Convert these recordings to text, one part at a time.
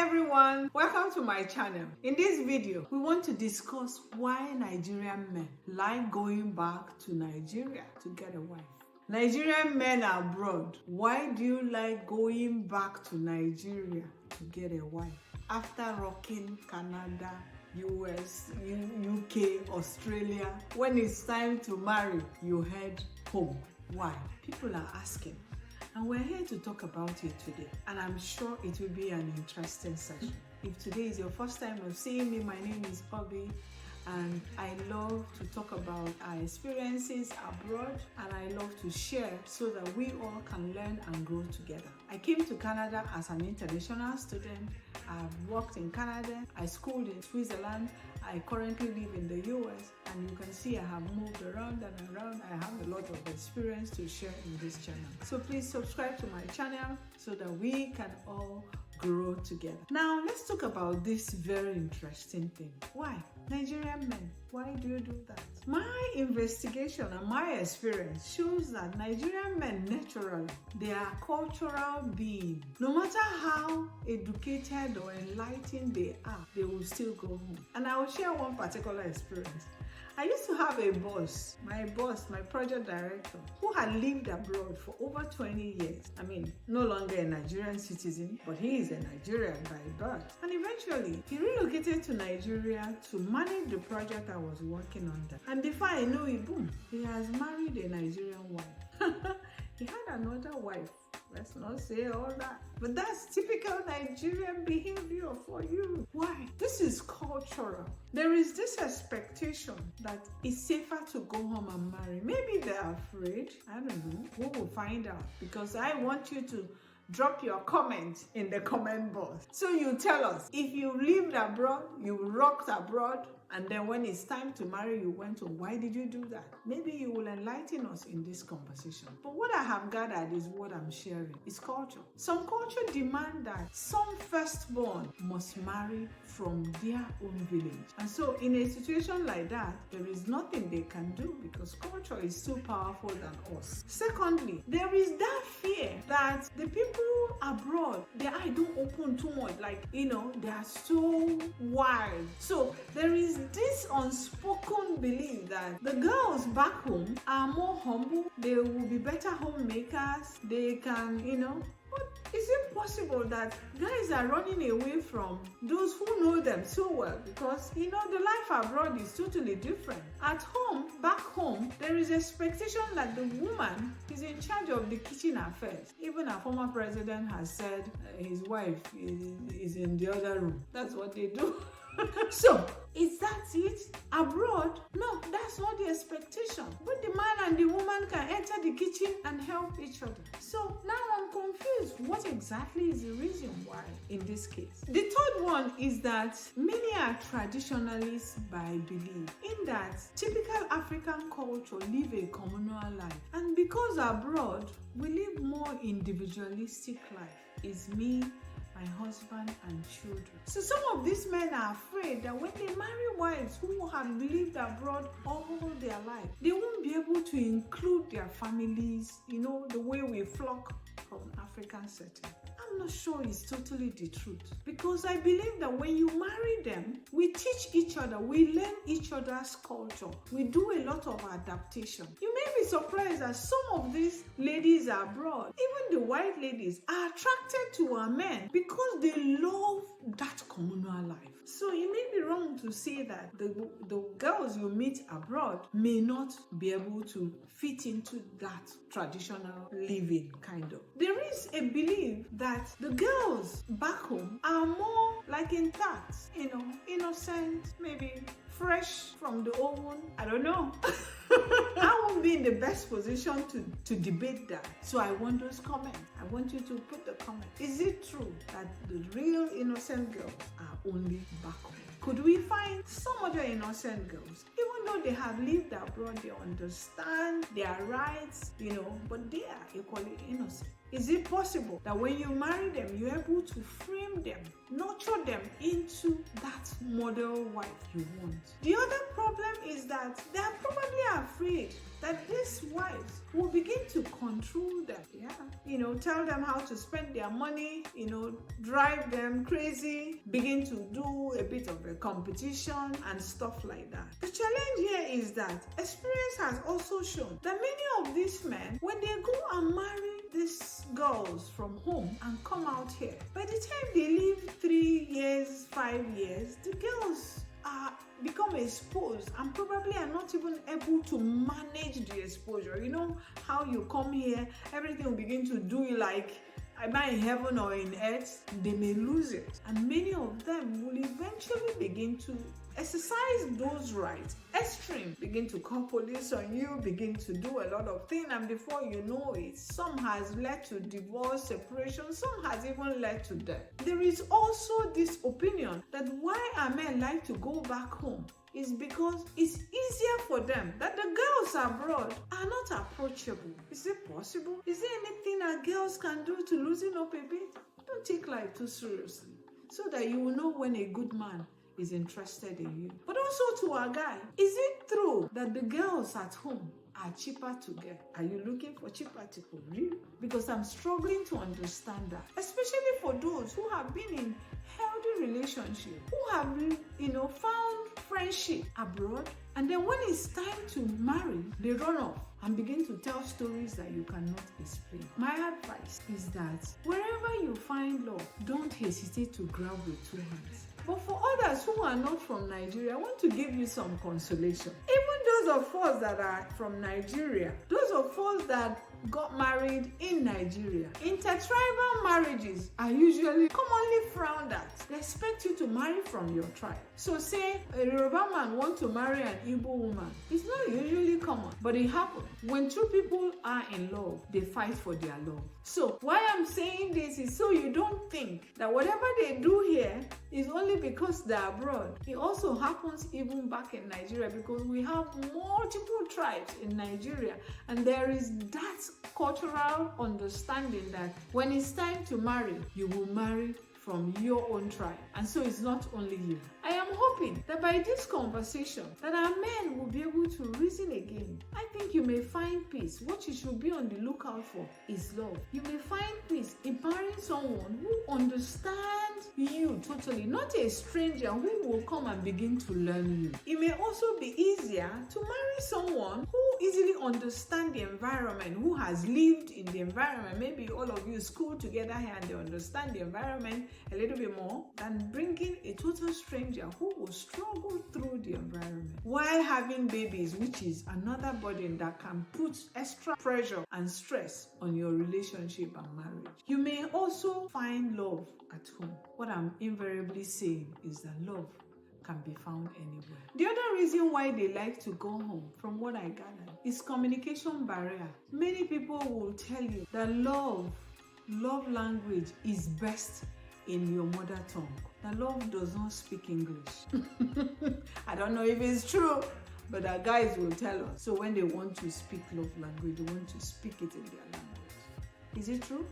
everyone, welcome to my channel. In this video, we want to discuss why Nigerian men like going back to Nigeria to get a wife. Nigerian men abroad, why do you like going back to Nigeria to get a wife? After rocking Canada, US, UK, Australia, when it's time to marry, you head home. Why? People are asking. And we're here to talk about it today. And I'm sure it will be an interesting session. If today is your first time of seeing me, my name is Obi. And I love to talk about our experiences abroad, and I love to share so that we all can learn and grow together. I came to Canada as an international student. I've worked in Canada, I schooled in Switzerland, I currently live in the US, and you can see I have moved around and around. I have a lot of experience to share in this channel. So please subscribe to my channel so that we can all grow together. Now let's talk about this very interesting thing. Why? Nigerian men, why do you do that? My investigation and my experience shows that Nigerian men naturally, they are cultural beings. No matter how educated or enlightened they are, they will still go home. And I will share one particular experience. I used to have a boss, my project director, who had lived abroad for over 20 years. I mean, no longer a Nigerian citizen, but he is a Nigerian by birth. And eventually, he relocated to Nigeria to manage the project I was working under. And before I knew it, boom, he has married a Nigerian wife. He had another wife. Let's not say all that. But that's typical Nigerian behavior for you. Why? This is cultural. There is this expectation that it's safer to go home and marry. Maybe they're afraid. I don't know. We will find out. Because I want you to drop your comment in the comment box. So you tell us, if you lived abroad, you rocked abroad, and then when it's time to marry, you went home. Why did you do that? Maybe you will enlighten us in this conversation. But what I have gathered is what I'm sharing. It's culture. Some culture demand that some firstborn must marry from their own village. And so in a situation like that, there is nothing they can do because culture is too powerful than us. Secondly, there is that fear that the people abroad, their eye don't open too much. Like, they are so wild. So there is this unspoken belief that the girls back home are more humble, they will be better homemakers, they can, But is it possible that guys are running away from those who know them so well? Because, the life abroad is totally different. At home, back home, there is expectation that the woman is in charge of the kitchen affairs. Even our former president has said his wife is in the other room. That's what they do. So, is that it? Abroad? No, that's not the expectation. But the man and the woman can enter the kitchen and help each other. So, now I'm confused. What exactly is the reason why in this case? The third one is that many are traditionalists by belief, in that typical African culture live a communal life. And because abroad, we live more individualistic life. It's me, my husband and children. So some of these men are afraid that when they marry wives who have lived abroad all their life, they won't be able to include their families, the way we flock from African setting. I'm not sure it's totally the truth, because I believe that when you marry them, we teach each other, we learn each other's culture, we do a lot of adaptation. You may be surprised that some of these ladies abroad, even the white ladies, are attracted to our men because they love that communal life. So it may be wrong to say that the girls you meet abroad may not be able to fit into that traditional living kind of. There is a belief that the girls back home are more like intact, innocent, maybe fresh from the oven. I don't know. I won't be in the best position to debate that. So I want those comments. I want you to put the comment. Is it true that the real innocent girls are only back home? Could we find some other innocent girls, even though they have lived abroad, they understand their rights, but they are equally innocent? Is it possible that when you marry them, you're able to frame them, nurture them into that model wife you want? The other problem is that they are probably afraid that these wives will begin to control them. Tell them how to spend their money, drive them crazy, begin to do a bit of a competition and stuff like that. The challenge here is that experience has also shown that many of these men, when they go and marry these girls from home and come out here, by the time they live 3 years, 5 years, the girls become exposed and probably are not even able to manage the exposure. You know how you come here, everything will begin to do you like, am I in heaven or in earth? They may lose it. And many of them will eventually begin to exercise those rights. Extreme, begin to call police on you, begin to do a lot of things, and before you know it, some has led to divorce, separation, some has even led to death. There is also this opinion that why our men like to go back home is because it's easier for them, that the girls abroad are not approachable. Is it possible? Is there anything that girls can do to loosen up a bit? Don't take life too seriously, so that you will know when a good man is interested in you. But also to our guy, is it true that the girls at home are cheaper to get? Are you looking for cheaper people? Really? Because I'm struggling to understand that, especially for those who have been in healthy relationships, who have found friendship abroad, and then when it's time to marry, they run off and begin to tell stories that you cannot explain. My advice is that wherever you find love, don't hesitate to grab with 2 hands. But for others who are not from Nigeria, I want to give you some consolation. Even those of us that are from Nigeria, those of us that got married in Nigeria, intertribal marriages are usually commonly frowned at. They expect you to marry from your tribe. So say a Yoruba man wants to marry an Igbo woman. It's not usually common, but it happens. When two people are in love, they fight for their love. So why I'm saying this is so you don't think that whatever they do here is only because they're abroad. It also happens even back in Nigeria, because we have multiple tribes in Nigeria, and there is that cultural understanding that when it's time to marry, you will marry from your own tribe. And so it's not only you. I am hoping that by this conversation that our men will be able to reason again. I think you may find peace. What you should be on the lookout for is love. You may find peace in marrying someone who understands you totally, not a stranger who will come and begin to learn you. It may also be easier to marry someone who easily understands the environment, who has lived in the environment. Maybe all of you school together here and they understand the environment a little bit more, than bringing a total stranger who will struggle through the environment while having babies, which is another burden that can put extra pressure and stress on your relationship and marriage. You may also find love at home. What I'm invariably saying is that love can be found anywhere. The other reason why they like to go home, from what I gather, is communication barrier. Many people will tell you that love language is best in your mother tongue. That love does not speak English. I don't know if it's true, but our guys will tell us. So when they want to speak love language, they want to speak it in their language. Is it true?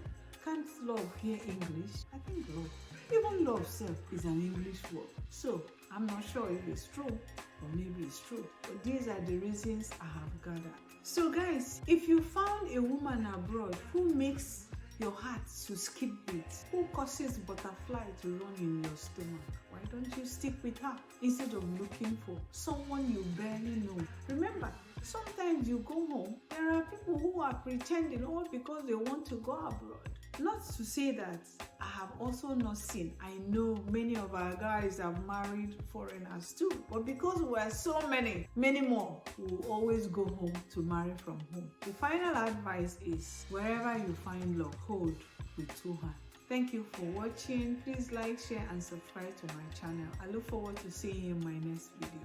Can't love hear English? I think love, even love self, is an English word. So I'm not sure if it's true, or maybe it's true. But these are the reasons I have gathered. So guys, if you found a woman abroad who makes your heart to skip beats, who causes butterfly to run in your stomach, why don't you stick with her instead of looking for someone you barely know? Remember, sometimes you go home, there are people who are pretending all because they want to go abroad. Not to say that I have also not seen. I know many of our guys have married foreigners too, but because we are so many more, we will always go home to marry from home. The final advice is, wherever you find love, hold with 2 hands. Thank you for watching. Please like, share and subscribe to my channel. I look forward to seeing you in my next video.